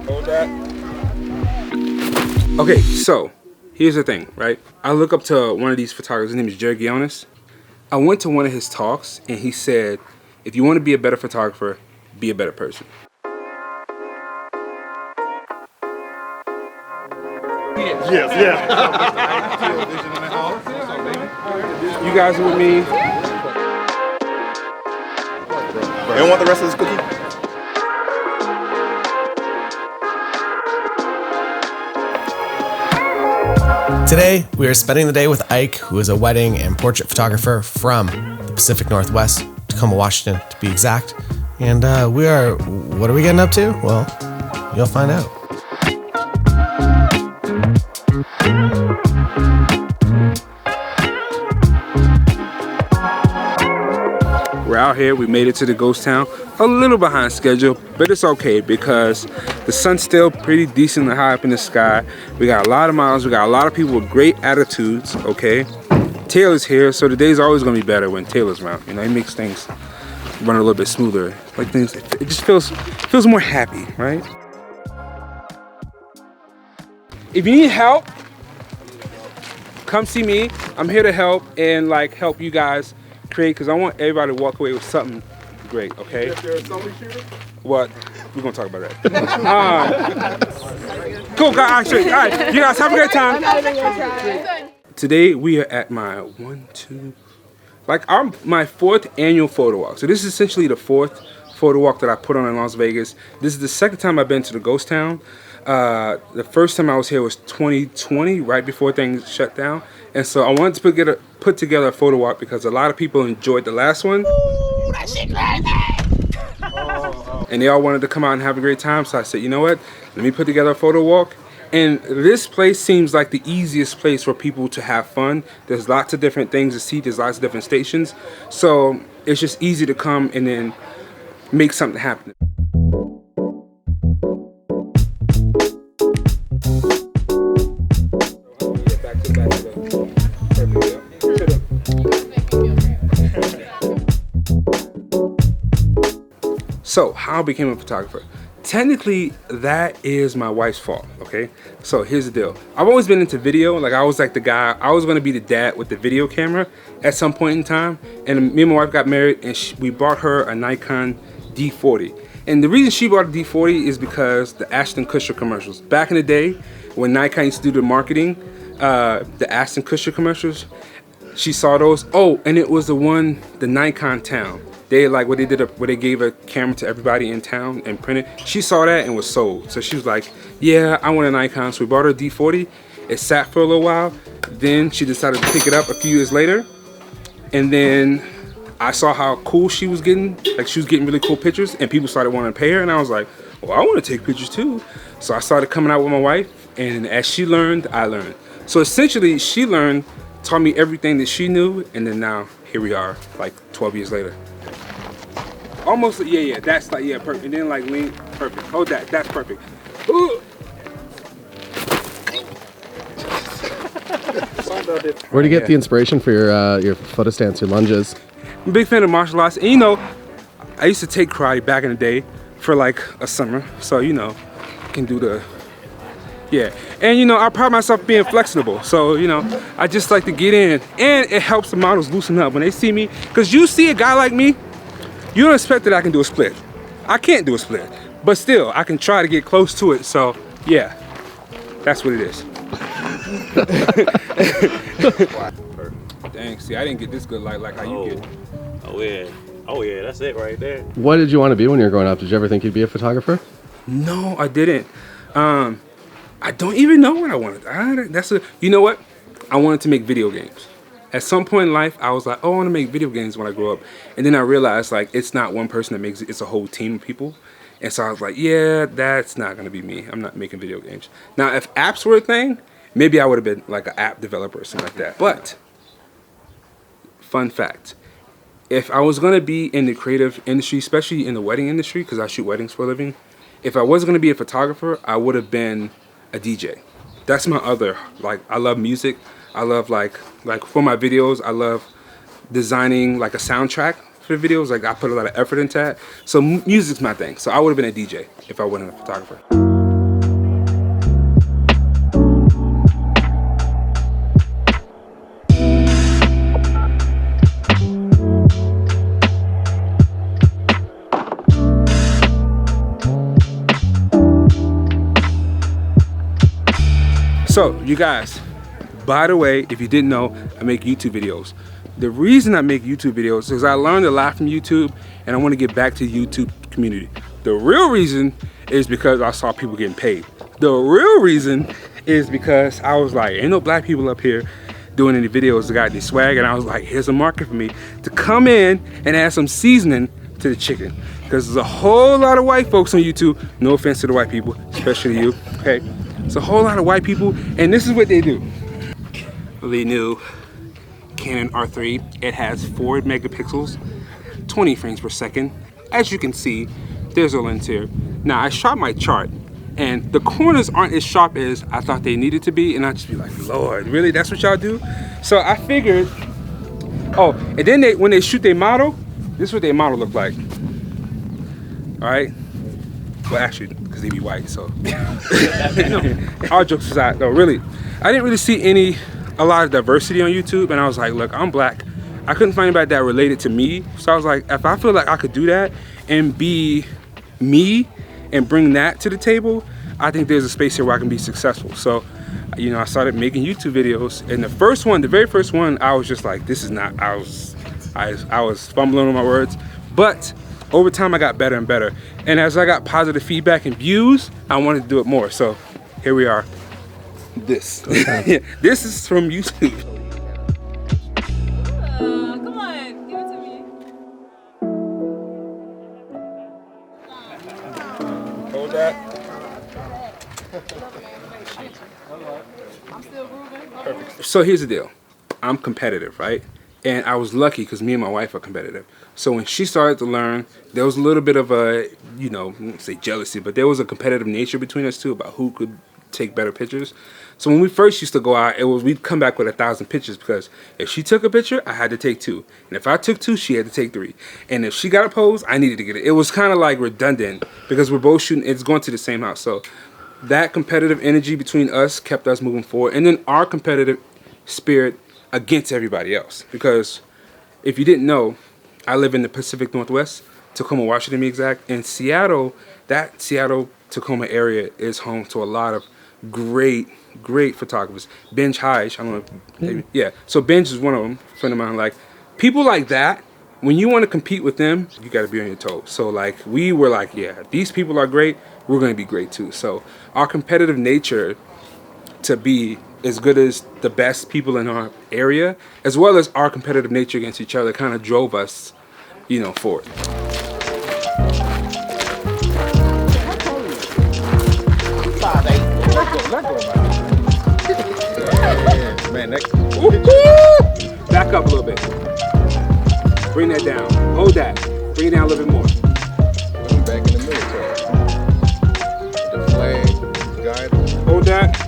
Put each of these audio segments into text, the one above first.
Hold that. Okay, so here's the thing, right? I look up to one of these photographers. His name is Jerry Gionis. I went to one of his talks, and he said, if you want to be a better photographer, be a better person. Yes, yeah. You guys are with me. And want the rest of this cookie? Today, we are spending the day with Ike, who is a wedding and portrait photographer from the Pacific Northwest, Tacoma, Washington, to be exact. And what are we getting up to? Well, you'll find out. We're out here, we made it to the ghost town, a little behind schedule, but it's okay because the sun's still pretty decently high up in the sky. We got a lot of models, we got a lot of people with great attitudes, okay? Taylor's here, so the day's always gonna be better when Taylor's around. You know, he makes things run a little bit smoother. Like things, it just feels more happy, right? If you need help, come see me. I'm here to help and like help you guys create, because I want everybody to walk away with something great, okay? If you're a solo shooter? What? We're gonna talk about that. Cool, guys. All right, you guys have a great time. Today we are at my my fourth annual photo walk. So this is essentially the fourth photo walk that I put on in Las Vegas. This is the second time I've been to the ghost town. The first time I was here was 2020, right before things shut down. And so I wanted to put together a photo walk because a lot of people enjoyed the last one. Ooh, that shit crazy! And they all wanted to come out and have a great time. So I said, you know what? Let me put together a photo walk. And this place seems like the easiest place for people to have fun. There's lots of different things to see. There's lots of different stations. So it's just easy to come and then make something happen. So, how I became a photographer. Technically, that is my wife's fault, okay? So, here's the deal. I've always been into video. Like, I was like the guy, I was gonna be the dad with the video camera at some point in time. And me and my wife got married, and we bought her a Nikon D40. And the reason she bought a D40 is because the Ashton Kutcher commercials. Back in the day, when Nikon used to do the marketing, the Ashton Kutcher commercials, she saw those. Oh, and it was the Nikon Town. They like where they gave a camera to everybody in town and printed. She saw that and was sold. So she was like, yeah, I want a Nikon. So we bought her a D40. It sat for a little while. Then she decided to pick it up a few years later. And then I saw how cool she was getting. Like she was getting really cool pictures and people started wanting to pay her. And I was like, well, I want to take pictures too. So I started coming out with my wife. And as she learned, I learned. So essentially she learned, taught me everything that she knew. And then now here we are like 12 years later. Almost, yeah, that's like, yeah, perfect. And then like lean, perfect. Hold that, that's perfect. Ooh. Where do you get the inspiration for your photo stance, your lunges? I'm a big fan of martial arts. And you know, I used to take karate back in the day for like a summer. So, you know, I can do the, yeah. And you know, I pride myself being flexible. So, you know, I just like to get in. And it helps the models loosen up when they see me. Because you see a guy like me, you don't expect that I can do a split. I can't do a split, but still, I can try to get close to it. So, yeah, that's what it is. Dang, see, I didn't get this good light like how you get. Oh yeah, that's it right there. What did you want to be when you were growing up? Did you ever think you'd be a photographer? No, I didn't. I don't even know what I wanted. You know what? I wanted to make video games. At some point in life, I was like, oh, I want to make video games when I grow up. And then I realized, like, it's not one person that makes it, it's a whole team of people. And so I was like, yeah, that's not going to be me. I'm not making video games. Now, if apps were a thing, maybe I would have been like an app developer or something like that. But, fun fact, if I was going to be in the creative industry, especially in the wedding industry, because I shoot weddings for a living, if I was going to be a photographer, I would have been a DJ. That's my other, like, I love music. I love like for my videos, I love designing like a soundtrack for the videos. Like I put a lot of effort into that. So music's my thing. So I would have been a DJ if I wasn't a photographer. So you guys, by the way, if you didn't know, I make YouTube videos. The reason I make YouTube videos is I learned a lot from YouTube and I want to get back to the YouTube community. The real reason is because I saw people getting paid. The real reason is because I was like, ain't no black people up here doing any videos that got any swag, and I was like, here's a market for me to come in and add some seasoning to the chicken. Because there's a whole lot of white folks on YouTube, no offense to the white people, especially you, okay? It's a whole lot of white people, and this is what they do. The new Canon R3, it has 4 megapixels, 20 frames per second. As you can see, there's a lens here. Now, I shot my chart, and the corners aren't as sharp as I thought they needed to be, and I'd just be like, Lord, really? That's what y'all do? So I figured, oh, and then when they shoot their model, this is what their model look like. All right? Well, actually, because they be white, so. All jokes aside, though, really, I didn't really see a lot of diversity on YouTube, and I was like, look, I'm black. I couldn't find anybody that related to me, so I was like, if I feel like I could do that and be me and bring that to the table, I think there's a space here where I can be successful. So, you know, I started making YouTube videos, and the very first one, I was just like, this is not, I was fumbling on my words, but over time I got better and better. And as I got positive feedback and views, I wanted to do it more. So here we are. This. This is from YouTube. Come on, give it to me. Hold that. I'm still grooving. Perfect. So here's the deal. I'm competitive, right? And I was lucky because me and my wife are competitive. So when she started to learn, there was a little bit of a, you know, I won't say jealousy, but there was a competitive nature between us two about who could take better pictures. So when we first used to go out, we'd come back with 1,000 pictures, because if she took a picture, I had to take 2. And if I took 2, she had to take 3. And if she got a pose, I needed to get it. It was kind of like redundant because we're both shooting, it's going to the same house. So that competitive energy between us kept us moving forward. And then our competitive spirit against everybody else. Because if you didn't know, I live in the Pacific Northwest, Tacoma, Washington to be exact. And Seattle, that Seattle-Tacoma area is home to a lot of great photographers. Benj Haj, I don't know, yeah. So Benj is one of them, a friend of mine. Like, people like that, when you want to compete with them, you got to be on your toes. So like, we were like, yeah, these people are great, we're going to be great too. So our competitive nature to be as good as the best people in our area, as well as our competitive nature against each other, kind of drove us, you know, forward. Man, Back up a little bit. Bring that down. Hold that. Bring it down a little bit more. back in the military. The flag, guide. Hold that.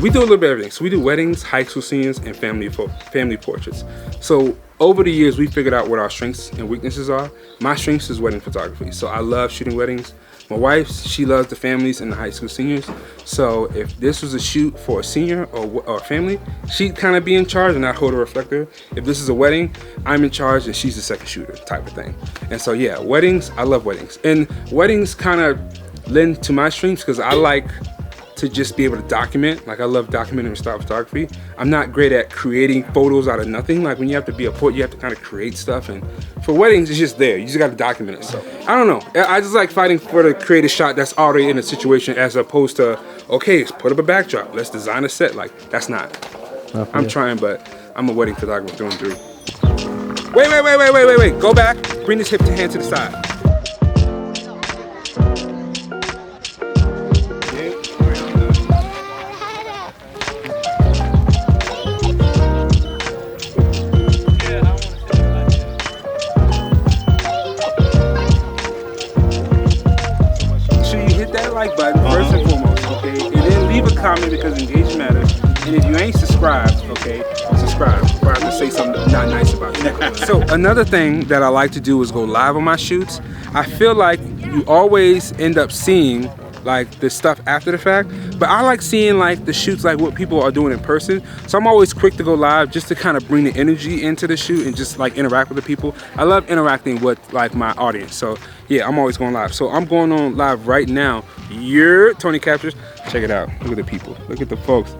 We do a little bit of everything. So we do weddings, high school scenes, and family portraits. So over the years, we figured out what our strengths and weaknesses are. My strengths is wedding photography. So I love shooting weddings. My wife, she loves the families and the high school seniors. So if this was a shoot for a senior or a family, she'd kind of be in charge and I'd hold a reflector. If this is a wedding, I'm in charge and she's the second shooter type of thing. And so yeah, weddings, I love weddings. And weddings kind of lend to my strengths because I like to just be able to document. Like, I love documentary style photography. I'm not great at creating photos out of nothing. Like, when you have to be a portrait, you have to kind of create stuff. And for weddings, it's just there. You just got to document it. So I don't know. I just like fighting for the creative shot that's already in a situation, as opposed to, okay, let's put up a backdrop. Let's design a set. Like, that's not. I'm trying, but I'm a wedding photographer through and through. Wait. Go back. Bring this hand to the side. Button first and foremost, okay, and then leave a comment because engagement matters. And if you ain't subscribed, okay, subscribe before I have to say something not nice about you. So another thing that I like to do is go live on my shoots. I feel like you always end up seeing like the stuff after the fact, but I like seeing like the shoots, like what people are doing in person. So I'm always quick to go live just to kind of bring the energy into the shoot and just like interact with the people. I love interacting with like my audience. So yeah, I'm always going live. So I'm going on live right now. You're Tony Captures. Check it out. Look at the people. Look at the folks.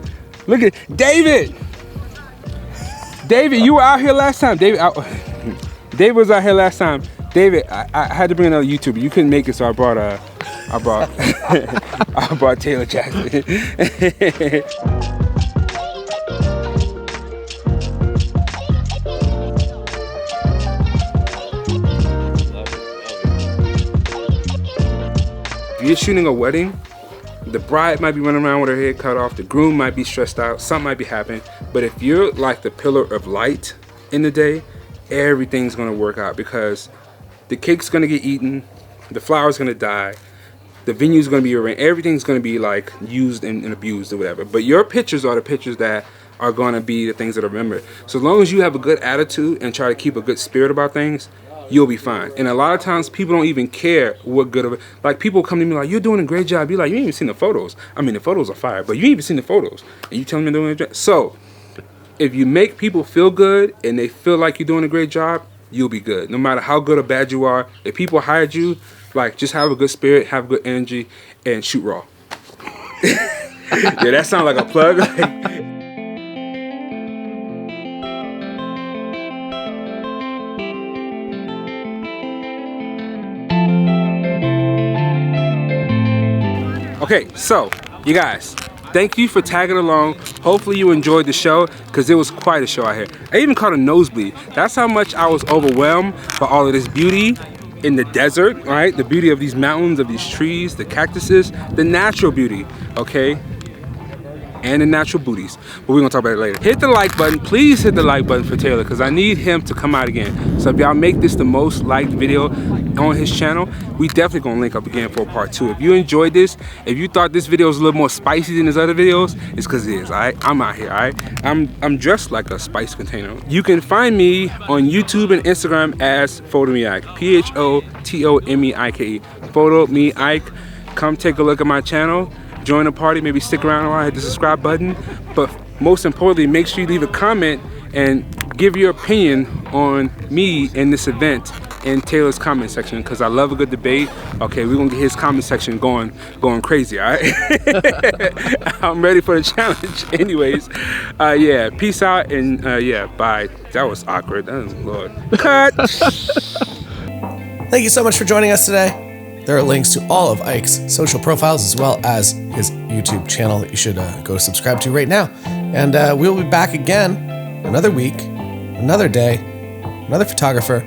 Look at David. David, you were out here last time. David was out here last time. David, I had to bring another YouTuber. You couldn't make it, so I brought I brought Taylor Jackson. If you're shooting a wedding, the bride might be running around with her head cut off, the groom might be stressed out, something might be happening. But if you're like the pillar of light in the day, everything's gonna work out, because the cake's gonna get eaten, the flower's gonna die, the venue's gonna be arranged, everything's gonna be like used and abused or whatever. But your pictures are the pictures that are gonna be the things that are remembered. So as long as you have a good attitude and try to keep a good spirit about things, you'll be fine. And a lot of times people don't even care what good of it. Like people come to me like, you're doing a great job. You're like, you ain't even seen the photos. I mean, the photos are fire, but you ain't even seen the photos. And you telling me they're doing a great job. So if you make people feel good and they feel like you're doing a great job, you'll be good. No matter how good or bad you are, if people hired you, like just have a good spirit, have good energy, and shoot raw. Yeah, that sounds like a plug. Okay, so you guys, thank you for tagging along. Hopefully you enjoyed the show, because it was quite a show out here. I even caught a nosebleed. That's how much I was overwhelmed by all of this beauty in the desert, right? The beauty of these mountains, of these trees, the cactuses, the natural beauty, okay? And the natural booties. But we're gonna talk about it later. Hit the like button. Please hit the like button for Taylor, because I need him to come out again. So if y'all make this the most liked video on his channel, we definitely gonna link up again for a part 2. If you enjoyed this, if you thought this video was a little more spicy than his other videos, it's because it is, all right? I'm out here, all right? I'm dressed like a spice container. You can find me on YouTube and Instagram as photo-me-ike. P-H-O-T-O-M-E-I-K-E. Photo-me-ike. Come take a look at my channel. Join the party, maybe stick around a while, hit the subscribe button. But most importantly, make sure you leave a comment and give your opinion on me in this event in Taylor's comment section, because I love a good debate. Okay, we're gonna get his comment section going crazy, all right? I'm ready for the challenge. Anyways, yeah, peace out, and yeah, bye. That was awkward. Oh, Lord. Cut! Thank you so much for joining us today. There are links to all of Ike's social profiles, as well as his YouTube channel that you should go subscribe to right now. And we'll be back again another week, another day, another photographer.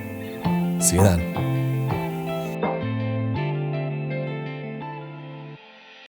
See you then.